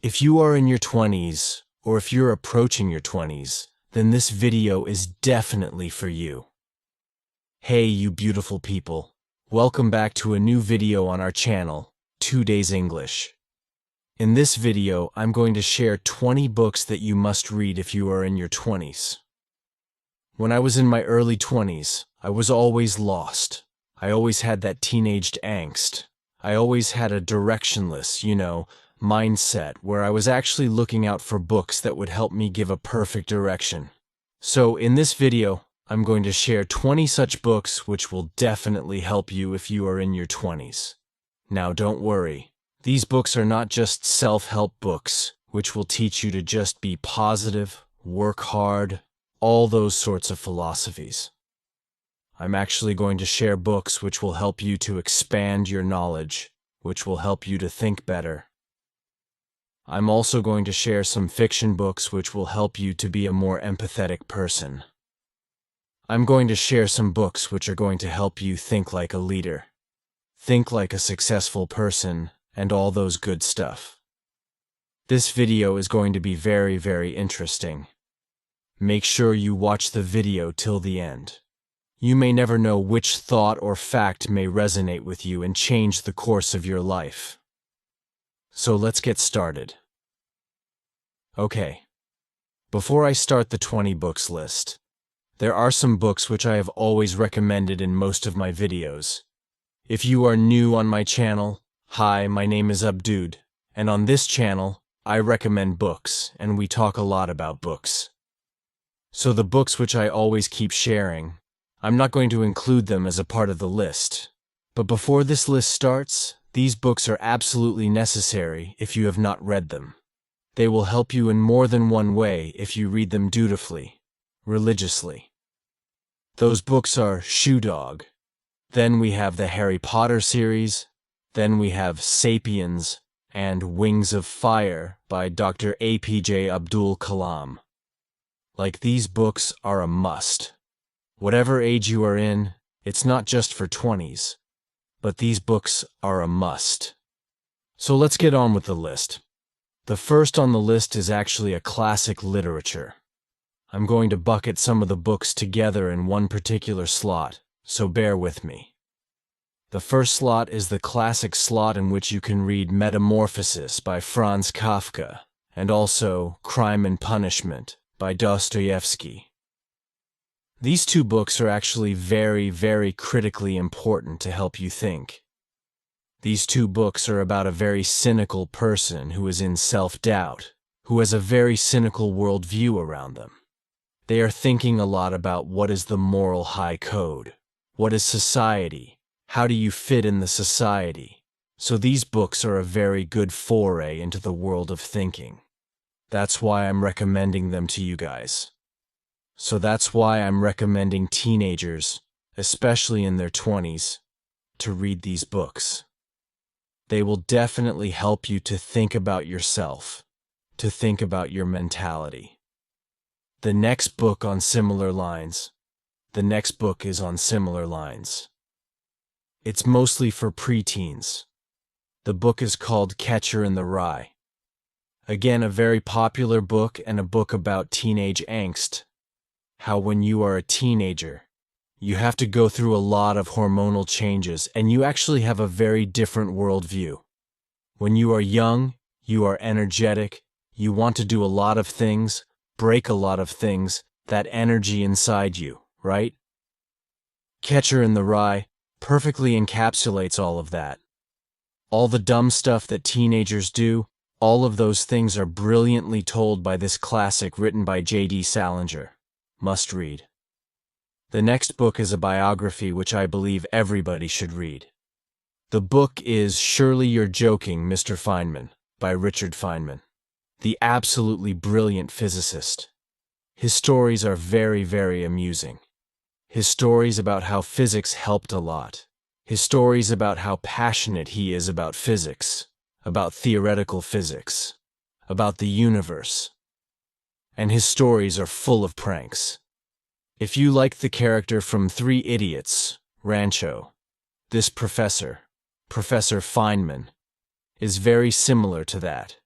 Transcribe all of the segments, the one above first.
If you are in your 20s, or if you're approaching your 20s, then this video is definitely for you. Hey, you beautiful people. Welcome back to a new video on our channel, 2 Days English. In this video, I'm going to share 20 books that you must read if you are in your 20s. When I was in my early 20s, I was always lost. I always had that teenaged angst. I always had a directionless, mindset where I was actually looking out for books that would help me give a perfect direction. So in this video, I'm going to share 20 such books which will definitely help you if you are in your 20s. Now don't worry, these books are not just self-help books, which will teach you to just be positive, work hard, all those sorts of philosophies. I'm actually going to share books which will help you to expand your knowledge, which will help you to think better. I'm also going to share some fiction books which will help you to be a more empathetic person. I'm going to share some books which are going to help you think like a leader, think like a successful person, and all those good stuff. This video is going to be very, very interesting. Make sure you watch the video till the end. You may never know which thought or fact may resonate with you and change the course of your life. So let's get started. Okay. Before I start the 20 books list, there are some books which I have always recommended in most of my videos. If you are new on my channel, hi, my name is Abdud, and on this channel, I recommend books, and we talk a lot about books. So the books which I always keep sharing, I'm not going to include them as a part of the list. But before this list starts, these books are absolutely necessary if you have not read them. They will help you in more than one way if you read them dutifully, religiously. Those books are Shoe Dog. Then we have the Harry Potter series. Then we have Sapiens and Wings of Fire by Dr. APJ Abdul Kalam. Like, these books are a must. Whatever age you are in, it's not just for 20s, but these books are a must. So let's get on with the list. The first on the list is actually a classic literature. I'm going to bucket some of the books together in one particular slot, so bear with me. The first slot is the classic slot in which you can read Metamorphosis by Franz Kafka, and also Crime and Punishment by Dostoevsky. These two books are actually very, very critically important to help you think. These two books are about a very cynical person who is in self-doubt, who has a very cynical worldview around them. They are thinking a lot about what is the moral high code, what is society, how do you fit in the society. So these books are a very good foray into the world of thinking. That's why I'm recommending them to you guys. So that's why I'm recommending teenagers, especially in their 20s, to read these books. They will definitely help you to think about yourself, to think about your mentality. The next book is on similar lines. It's mostly for preteens. The book is called Catcher in the Rye. Again, a very popular book and a book about teenage angst. How when you are a teenager, you have to go through a lot of hormonal changes and you actually have a very different worldview. When you are young, you are energetic, you want to do a lot of things, break a lot of things, that energy inside you, right? Catcher in the Rye perfectly encapsulates all of that. All the dumb stuff that teenagers do, all of those things are brilliantly told by this classic written by J.D. Salinger. Must read. The next book is a biography which I believe everybody should read. The book is Surely You're Joking, Mr. Feynman, by Richard Feynman, the absolutely brilliant physicist. His stories are very, very amusing. His stories about how physics helped a lot. His stories about how passionate he is about physics, about theoretical physics, about the universe. And his stories are full of pranks. If you like the character from 3 Idiots, Rancho, this Professor Feynman, is very similar to that.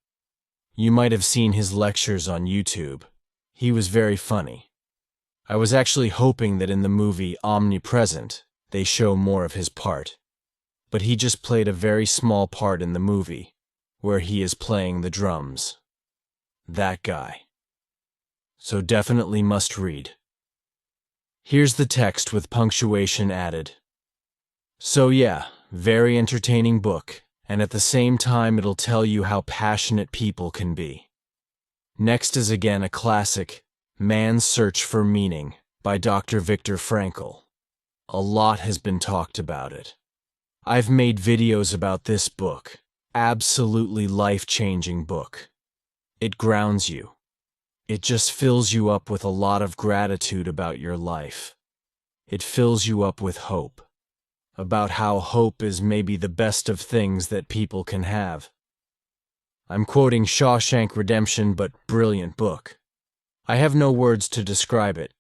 You might have seen his lectures on YouTube. He was very funny. I was actually hoping that in the movie Omnipresent, they show more of his part. But he just played a very small part in the movie, where he is playing the drums. That guy. So definitely must read. Here's the text with punctuation added. So yeah, very entertaining book, and at the same time it'll tell you how passionate people can be. Next is again a classic, Man's Search for Meaning, by Dr. Viktor Frankl. A lot has been talked about it. I've made videos about this book, absolutely life-changing book. It grounds you. It just fills you up with a lot of gratitude about your life. It fills you up with hope. About how hope is maybe the best of things that people can have. I'm quoting Shawshank Redemption, but brilliant book. I have no words to describe it.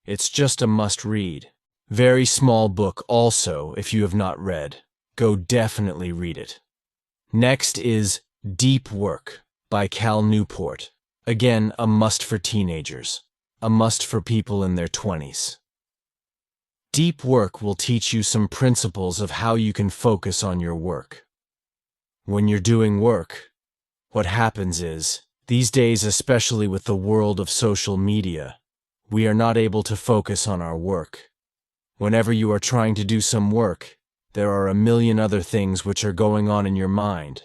It's just a must-read. Very small book also, if you have not read. Go definitely read it. Next is Deep Work by Cal Newport. Again, a must for teenagers. A must for people in their 20s. Deep work will teach you some principles of how you can focus on your work. When you're doing work, what happens is, these days especially with the world of social media, we are not able to focus on our work. Whenever you are trying to do some work, there are a million other things which are going on in your mind.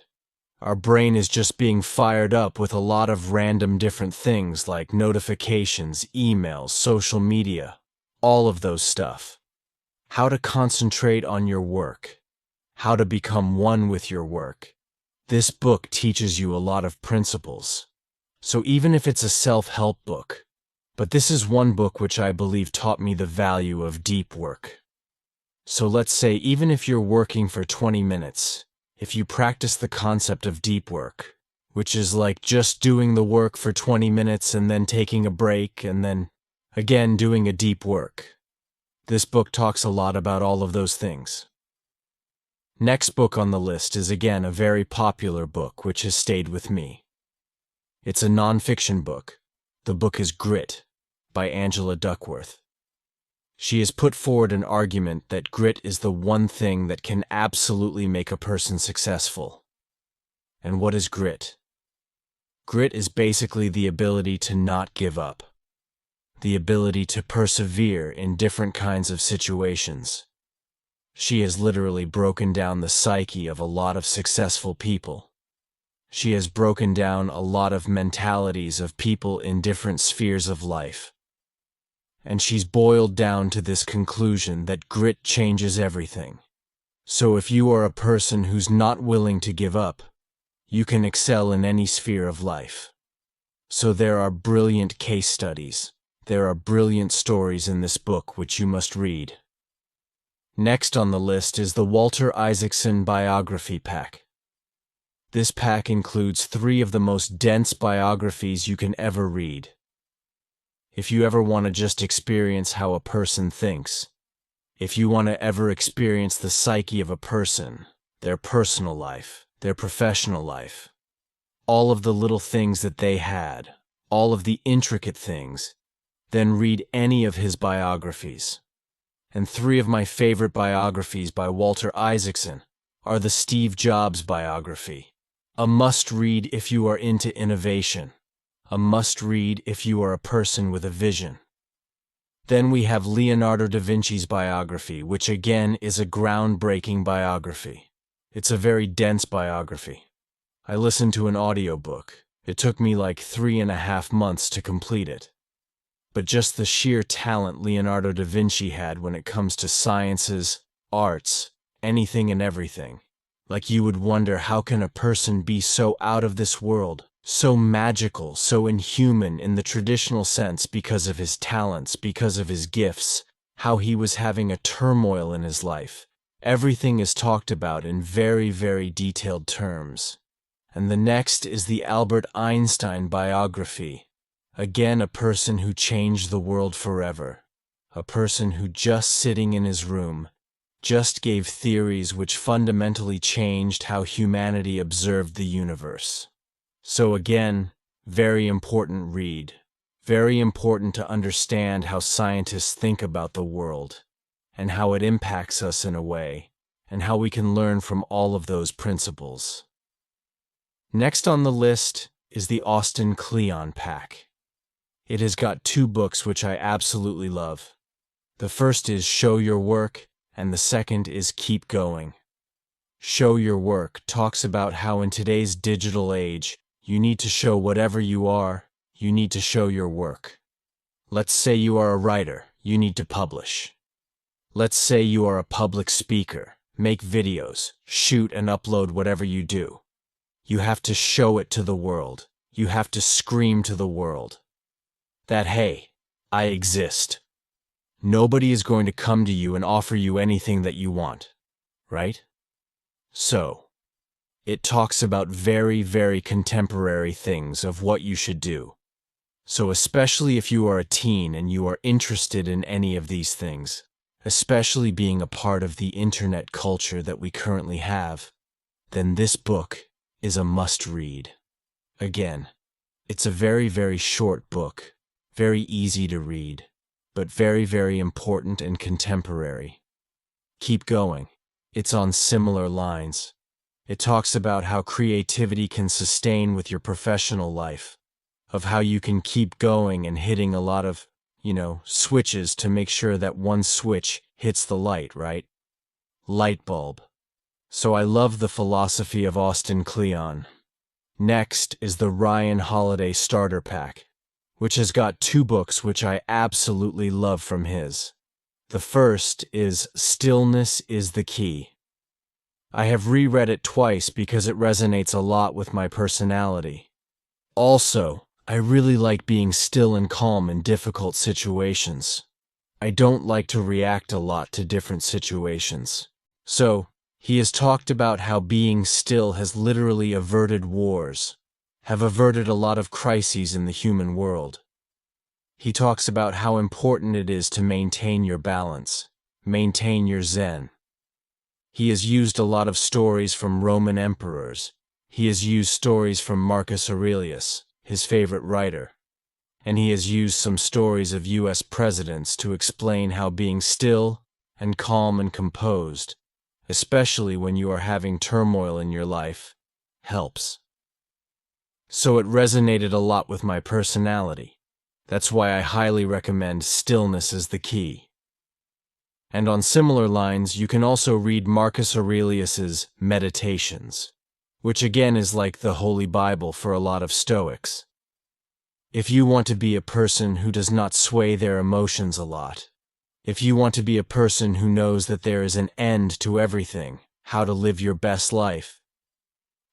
Our brain is just being fired up with a lot of random different things like notifications, emails, social media, all of those stuff. How to concentrate on your work. How to become one with your work. This book teaches you a lot of principles. So even if it's a self-help book, but this is one book which I believe taught me the value of deep work. So let's say even if you're working for 20 minutes, if you practice the concept of deep work, which is like just doing the work for 20 minutes and then taking a break and then again doing a deep work. This book talks a lot about all of those things. Next book on the list is again a very popular book which has stayed with me. It's a non-fiction book. The book is Grit by Angela Duckworth. She has put forward an argument that grit is the one thing that can absolutely make a person successful. And what is grit? Grit is basically the ability to not give up. The ability to persevere in different kinds of situations. She has literally broken down the psyche of a lot of successful people. She has broken down a lot of mentalities of people in different spheres of life. And she's boiled down to this conclusion that grit changes everything. So if you are a person who's not willing to give up, you can excel in any sphere of life. So there are brilliant case studies. There are brilliant stories in this book which you must read. Next on the list is the Walter Isaacson Biography Pack. This pack includes 3 of the most dense biographies you can ever read. If you ever want to just experience how a person thinks, if you want to ever experience the psyche of a person, their personal life, their professional life, all of the little things that they had, all of the intricate things, then read any of his biographies. And 3 of my favorite biographies by Walter Isaacson are the Steve Jobs biography, a must-read if you are into innovation. A must-read if you are a person with a vision. Then we have Leonardo da Vinci's biography, which again is a groundbreaking biography. It's a very dense biography. I listened to an audiobook. It took me like 3.5 months to complete it. But just the sheer talent Leonardo da Vinci had when it comes to sciences, arts, anything and everything. Like you would wonder, how can a person be so out of this world? So magical, so inhuman in the traditional sense because of his talents, because of his gifts, how he was having a turmoil in his life. Everything is talked about in very, very detailed terms. And the next is the Albert Einstein biography. Again, a person who changed the world forever. A person who just sitting in his room, just gave theories which fundamentally changed how humanity observed the universe. So again, very important read. Very important to understand how scientists think about the world, and how it impacts us in a way, and how we can learn from all of those principles. Next on the list is the Austin Cleon pack. It has got 2 books which I absolutely love. The first is Show Your Work, and the second is Keep Going. Show Your Work talks about how in today's digital age, you need to show whatever you are, you need to show your work. Let's say you are a writer, you need to publish. Let's say you are a public speaker, make videos, shoot and upload whatever you do. You have to show it to the world. You have to scream to the world that, hey, I exist. Nobody is going to come to you and offer you anything that you want, right? So, it talks about very, very contemporary things of what you should do. So especially if you are a teen and you are interested in any of these things, especially being a part of the internet culture that we currently have, then this book is a must-read. Again, it's a very, very short book, very easy to read, but very, very important and contemporary. Keep Going. It's on similar lines. It talks about how creativity can sustain with your professional life, of how you can keep going and hitting a lot of, switches to make sure that one switch hits the light, right? Light bulb. So I love the philosophy of Austin Cleon. Next is the Ryan Holiday Starter Pack, which has got 2 books which I absolutely love from his. The first is Stillness is the Key. I have reread it twice because it resonates a lot with my personality. Also, I really like being still and calm in difficult situations. I don't like to react a lot to different situations. So, he has talked about how being still has literally averted wars, have averted a lot of crises in the human world. He talks about how important it is to maintain your balance, maintain your zen. He has used a lot of stories from Roman emperors. He has used stories from Marcus Aurelius, his favorite writer. And he has used some stories of U.S. presidents to explain how being still and calm and composed, especially when you are having turmoil in your life, helps. So it resonated a lot with my personality. That's why I highly recommend Stillness is the Key. And on similar lines, you can also read Marcus Aurelius's Meditations, which again is like the Holy Bible for a lot of Stoics. If you want to be a person who does not sway their emotions a lot, if you want to be a person who knows that there is an end to everything, how to live your best life,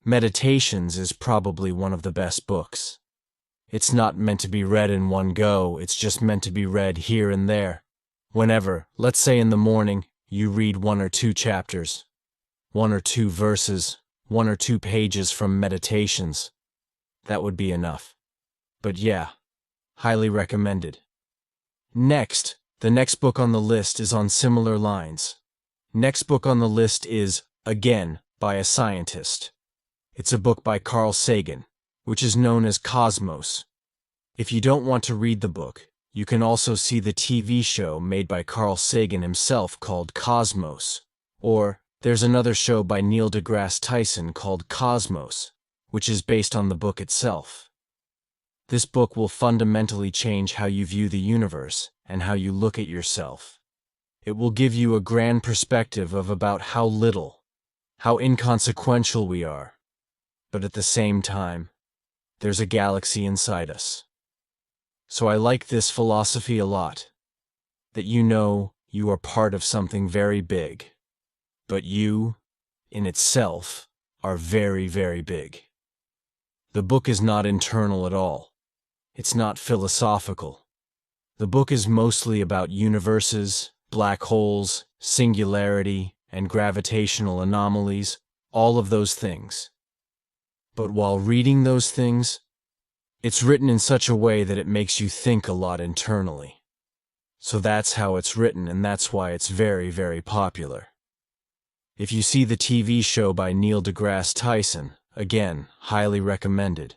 Meditations is probably one of the best books. It's not meant to be read in one go, it's just meant to be read here and there. Whenever, let's say in the morning, you read 1 or 2 chapters, 1 or 2 verses, 1 or 2 pages from Meditations, that would be enough. But yeah, highly recommended. Next, the next book on the list is on similar lines. Next book on the list is, again, by a scientist. It's a book by Carl Sagan, which is known as Cosmos. If you don't want to read the book, you can also see the TV show made by Carl Sagan himself called Cosmos. Or, there's another show by Neil deGrasse Tyson called Cosmos, which is based on the book itself. This book will fundamentally change how you view the universe and how you look at yourself. It will give you a grand perspective of about how little, how inconsequential we are. But at the same time, there's a galaxy inside us. So I like this philosophy a lot, that you are part of something very big, but you, in itself, are very, very big. The book is not internal at all. It's not philosophical. The book is mostly about universes, black holes, singularity, and gravitational anomalies, all of those things. But while reading those things, it's written in such a way that it makes you think a lot internally. So that's how it's written, and that's why it's very, very popular. If you see the TV show by Neil deGrasse Tyson, Again, highly recommended.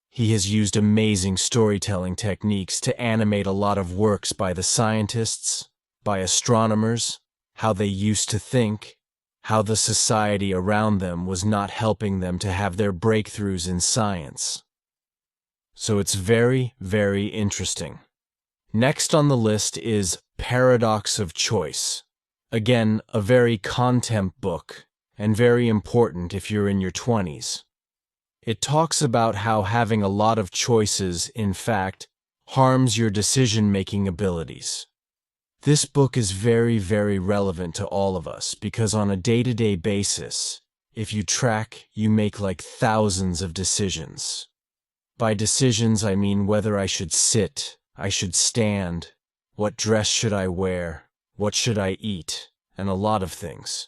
He has used amazing storytelling techniques to animate a lot of works by the scientists, by astronomers, how they used to think, how the society around them was not helping them to have their breakthroughs in science. So it's very, very interesting. Next on the list is Paradox of Choice. Again, a very contempt book, and very important if you're in your 20s. It talks about how having a lot of choices, in fact, harms your decision-making abilities. This book is very, very relevant to all of us because on a day-to-day basis, if you track, you make like thousands of decisions. By decisions, I mean whether I should sit, I should stand, what dress should I wear, what should I eat, and a lot of things.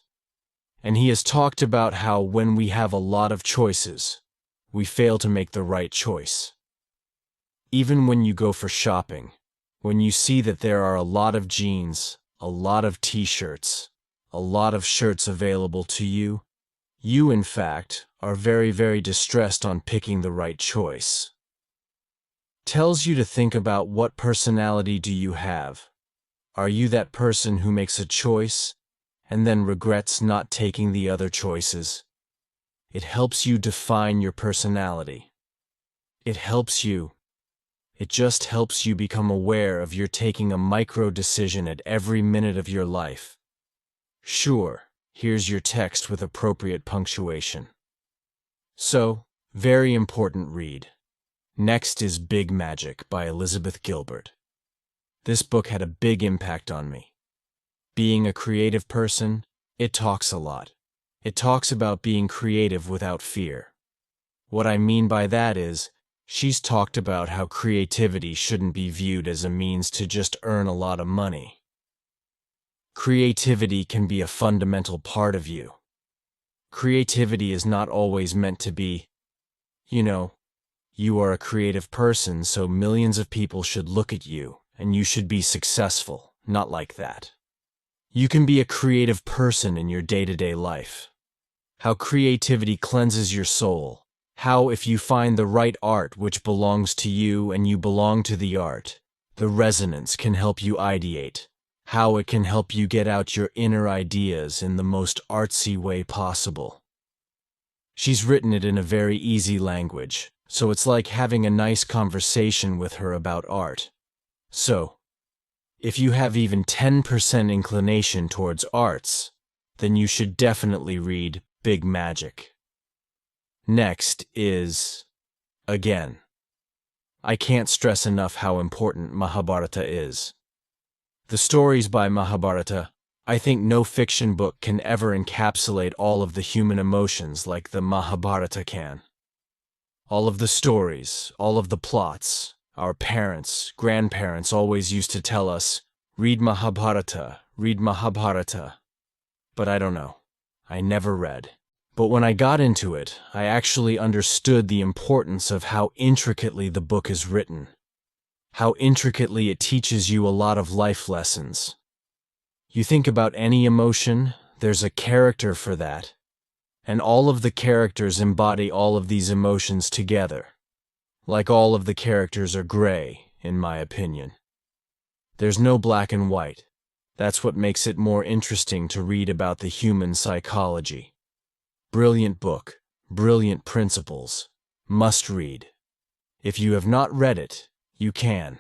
And he has talked about how when we have a lot of choices, we fail to make the right choice. Even when you go for shopping, when you see that there are a lot of jeans, a lot of t-shirts, a lot of shirts available to you, you in fact are very, very distressed on picking the right choice. Tells you to think about what personality do you have. Are you that person who makes a choice and then regrets not taking the other choices? It helps you define your personality. It just helps you become aware of you're taking a micro decision at every minute of your life. Sure, here's your text with appropriate punctuation. So, very important read. Next is Big Magic by Elizabeth Gilbert. This book had a big impact on me. Being a creative person, it talks a lot. It talks about being creative without fear. What I mean by that is, she's talked about how creativity shouldn't be viewed as a means to just earn a lot of money. Creativity can be a fundamental part of you. Creativity is not always meant to be, you are a creative person, so millions of people should look at you, and you should be successful, not like that. You can be a creative person in your day-to-day life. How creativity cleanses your soul. How if you find the right art which belongs to you and you belong to the art, the resonance can help you ideate. How it can help you get out your inner ideas in the most artsy way possible. She's written it in a very easy language, so it's like having a nice conversation with her about art. So, if you have even 10% inclination towards arts, then you should definitely read Big Magic. Next is, again, I can't stress enough how important Mahabharata is. The stories by Mahabharata, I think no fiction book can ever encapsulate all of the human emotions like the Mahabharata can. All of the stories, all of the plots, our parents, grandparents always used to tell us, read Mahabharata, read Mahabharata. But I don't know. I never read. But when I got into it, I actually understood the importance of how intricately the book is written. How intricately it teaches you a lot of life lessons. You think about any emotion, there's a character for that. And all of the characters embody all of these emotions together. Like all of the characters are gray, in my opinion. There's no black and white. That's what makes it more interesting to read about the human psychology. Brilliant book, brilliant principles, must read. If you have not read it, you can.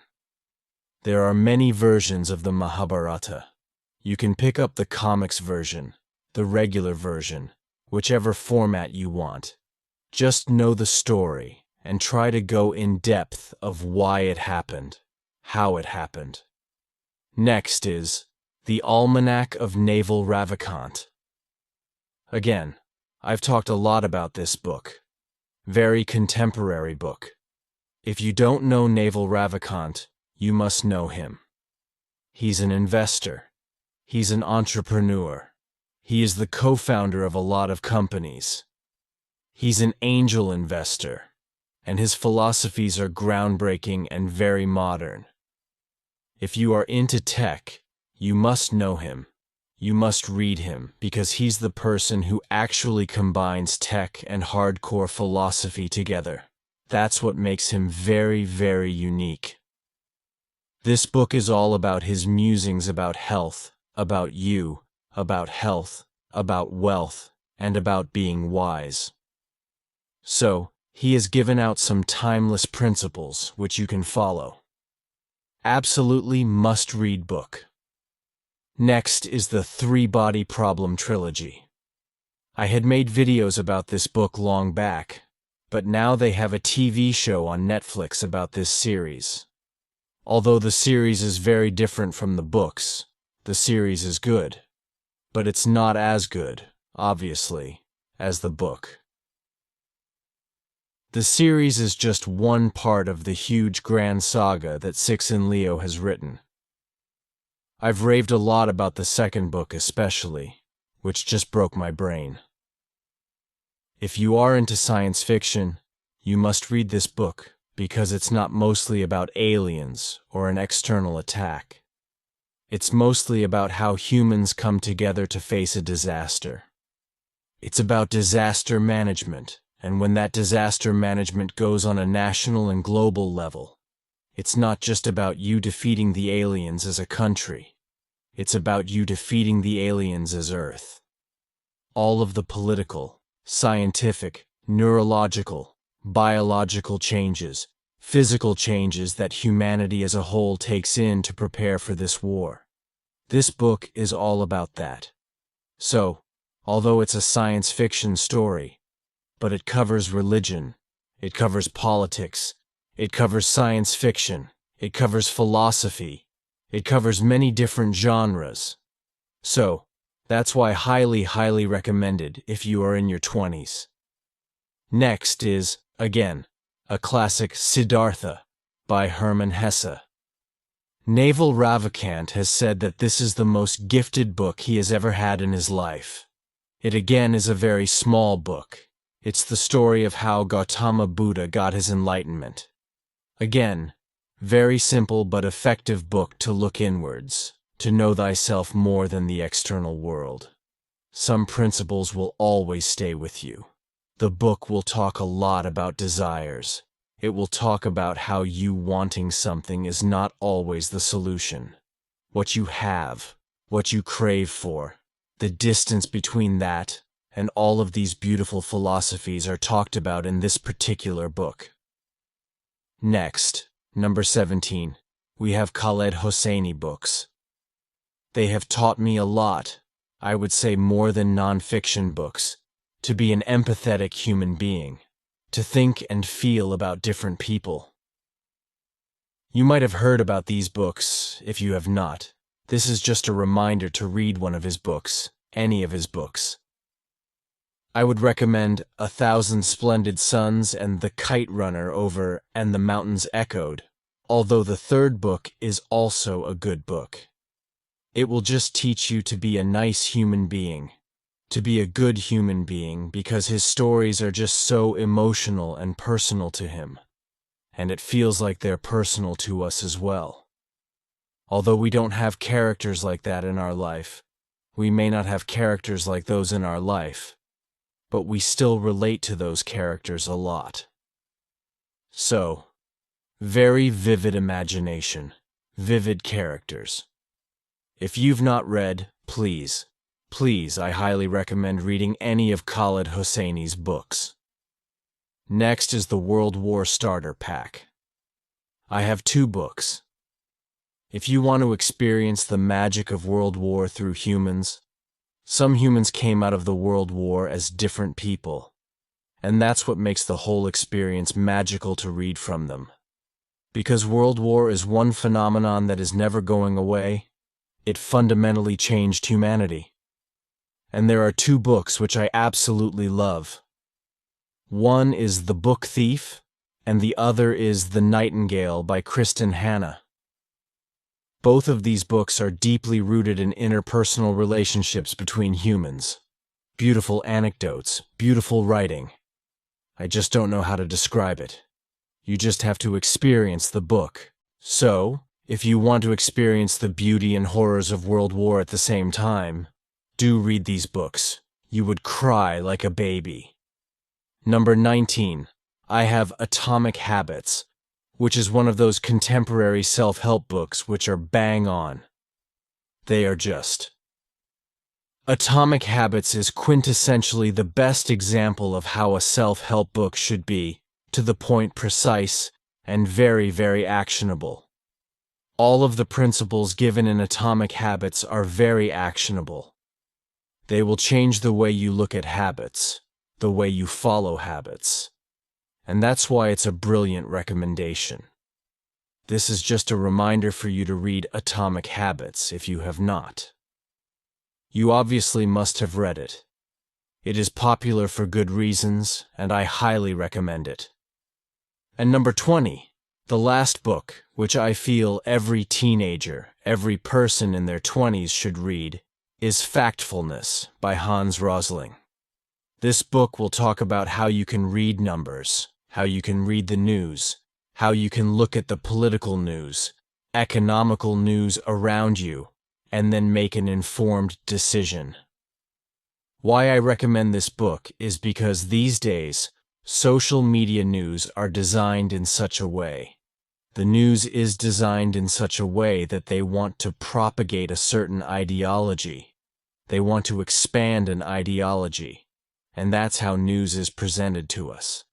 There are many versions of the Mahabharata. You can pick up the comics version, the regular version, whichever format you want. Just know the story and try to go in depth of why it happened, how it happened. Next is The Almanac of Naval Ravikant. Again, I've talked a lot about this book. Very contemporary book. If you don't know Naval Ravikant, you must know him. He's an investor. He's an entrepreneur. He is the co-founder of a lot of companies. He's an angel investor, and his philosophies are groundbreaking and very modern. If you are into tech, you must know him. You must read him because he's the person who actually combines tech and hardcore philosophy together. That's what makes him very, very unique. This book is all about his musings about health, about you, about health, about wealth, and about being wise. So, he has given out some timeless principles which you can follow. Absolutely must-read book. Next is the Three-Body Problem Trilogy. I had made videos about this book long back, but now they have a TV show on Netflix about this series. Although the series is very different from the books, the series is good. But it's not as good, obviously, as the book. The series is just one part of the huge grand saga that Cixin Liu has written. I've raved a lot about the second book especially, which just broke my brain. If you are into science fiction, you must read this book because it's not mostly about aliens or an external attack. It's mostly about how humans come together to face a disaster. It's about disaster management, and when that disaster management goes on a national and global level, it's not just about you defeating the aliens as a country. It's about you defeating the aliens as Earth. All of the political, scientific, neurological, biological changes, physical changes that humanity as a whole takes in to prepare for this war. This book is all about that. So, although it's a science fiction story, but it covers religion, it covers politics, it covers science fiction, it covers philosophy, it covers many different genres. So, that's why highly recommended if you are in your 20s. Next is, again, a classic Siddhartha by Hermann Hesse. Naval Ravikant has said that this is the most gifted book he has ever had in his life. It again is a very small book. It's the story of how Gautama Buddha got his enlightenment. Again, very simple but effective book to look inwards, to know thyself more than the external world. Some principles will always stay with you. The book will talk a lot about desires. It will talk about how you wanting something is not always the solution. What you have, what you crave for, the distance between that, and all of these beautiful philosophies are talked about in this particular book. Next, number 17, we have Khaled Hosseini books. They have taught me a lot, I would say more than non-fiction books, to be an empathetic human being, to think and feel about different people. You might have heard about these books. If you have not, this is just a reminder to read one of his books, any of his books. I would recommend 1,000 Splendid Suns and The Kite Runner over And the Mountains Echoed, although the third book is also a good book. It will just teach you to be a nice human being, to be a good human being, because his stories are just so emotional and personal to him, and it feels like they're personal to us as well. Although we don't have characters like that in our life, we may not have characters like those in our life, but we still relate to those characters a lot. So, very vivid imagination, vivid characters. If you've not read, please, I highly recommend reading any of Khaled Hosseini's books. Next is the World War Starter Pack. I have 2 books. If you want to experience the magic of World War through humans, some humans came out of the World War as different people, and that's what makes the whole experience magical to read from them. Because World War is one phenomenon that is never going away, it fundamentally changed humanity. And there are 2 books which I absolutely love. One is The Book Thief, and the other is The Nightingale by Kristen Hanna. Both of these books are deeply rooted in interpersonal relationships between humans. Beautiful anecdotes, beautiful writing. I just don't know how to describe it. You just have to experience the book. So, If you want to experience the beauty and horrors of World War at the same time, do read these books. You would cry like a baby. Number 19. I have Atomic Habits, which is one of those contemporary self-help books which are bang on. They are just. Atomic Habits is quintessentially the best example of how a self-help book should be, to the point, precise, and very, very actionable. All of the principles given in Atomic Habits are very actionable. They will change the way you look at habits, the way you follow habits. And that's why it's a brilliant recommendation. This is just a reminder for you to read Atomic Habits if you have not. You obviously must have read it. It is popular for good reasons, and I highly recommend it. And number 20, the last book, which I feel every teenager, every person in their 20s should read, is Factfulness by Hans Rosling. This book will talk about how you can read numbers, how you can read the news, how you can look at the political news, economical news around you, and then make an informed decision. Why I recommend this book is because these days, social media news are designed in such a way. The news is designed in such a way that they want to propagate a certain ideology. They want to expand an ideology. And that's how news is presented to us.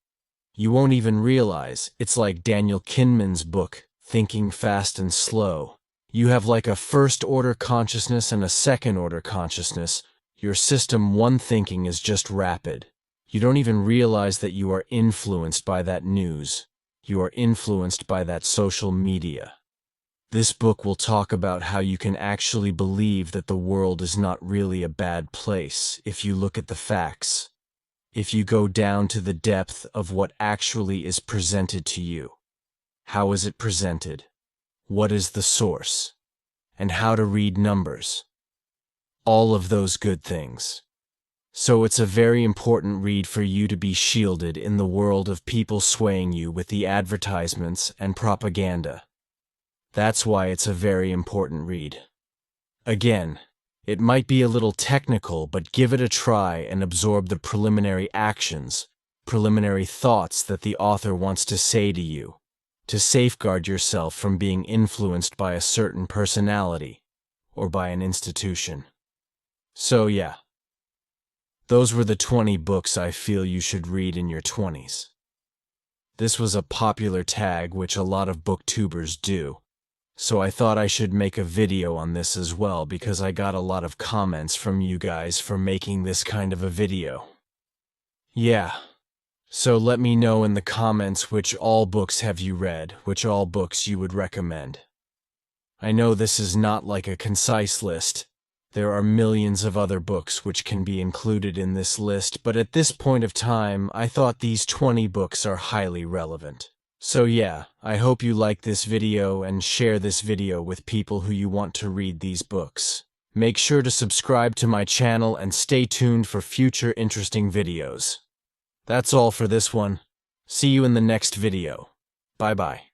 You won't even realize it's like Daniel Kahneman's book, Thinking Fast and Slow. You have like a first-order consciousness and a second-order consciousness. Your system 1 thinking is just rapid. You don't even realize that you are influenced by that news. You are influenced by that social media. This book will talk about how you can actually believe that the world is not really a bad place if you look at the facts. If you go down to the depth of what actually is presented to you. How is it presented? What is the source? And how to read numbers. All of those good things. So it's a very important read for you to be shielded in the world of people swaying you with the advertisements and propaganda. That's why it's a very important read. Again, it might be a little technical, but give it a try and absorb the preliminary actions, preliminary thoughts that the author wants to say to you, to safeguard yourself from being influenced by a certain personality or by an institution. So yeah, those were the 20 books I feel you should read in your 20s. This was a popular tag which a lot of booktubers do. So I thought I should make a video on this as well because I got a lot of comments from you guys for making this kind of a video. Yeah, so let me know in the comments which all books have you read, which all books you would recommend. I know this is not like a concise list. There are millions of other books which can be included in this list, but at this point of time, I thought these 20 books are highly relevant. So yeah, I hope you like this video and share this video with people who you want to read these books. Make sure to subscribe to my channel and stay tuned for future interesting videos. That's all for this one. See you in the next video. Bye-bye.